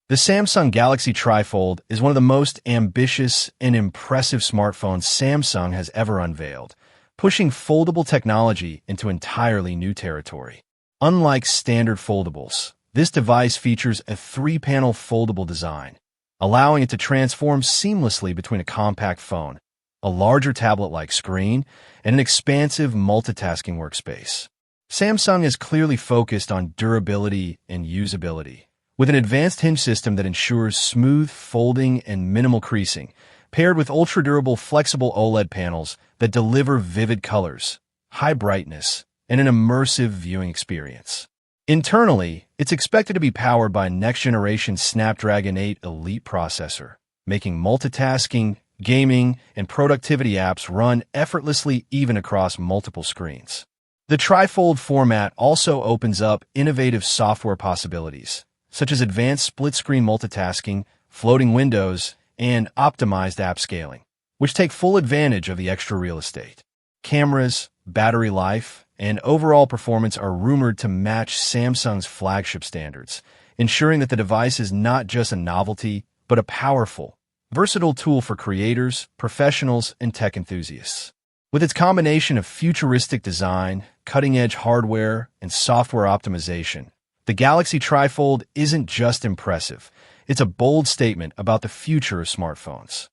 The Samsung Galaxy Trifold is one of the most ambitious and impressive smartphones Samsung has ever unveiled, pushing foldable technology into entirely new territory. Unlike standard foldables, this device features a three-panel foldable design, allowing it to transform seamlessly between a compact phone, a larger tablet-like screen, and an expansive multitasking workspace. Samsung is clearly focused on durability and usability, with an advanced hinge system that ensures smooth folding and minimal creasing, paired with ultra-durable flexible OLED panels that deliver vivid colors, high brightness, and an immersive viewing experience. Internally, it's expected to be powered by a next-generation Snapdragon 8 Elite processor, making multitasking, gaming, and productivity apps run effortlessly even across multiple screens. The Trifold format also opens up innovative software possibilities, such as advanced split-screen multitasking, floating windows, and optimized app scaling, which take full advantage of the extra real estate. Cameras, battery life, and overall performance are rumored to match Samsung's flagship standards, ensuring that the device is not just a novelty, but a powerful, versatile tool for creators, professionals, and tech enthusiasts. With its combination of futuristic design, cutting-edge hardware, and software optimization, the Galaxy Trifold isn't just impressive, it's a bold statement about the future of smartphones.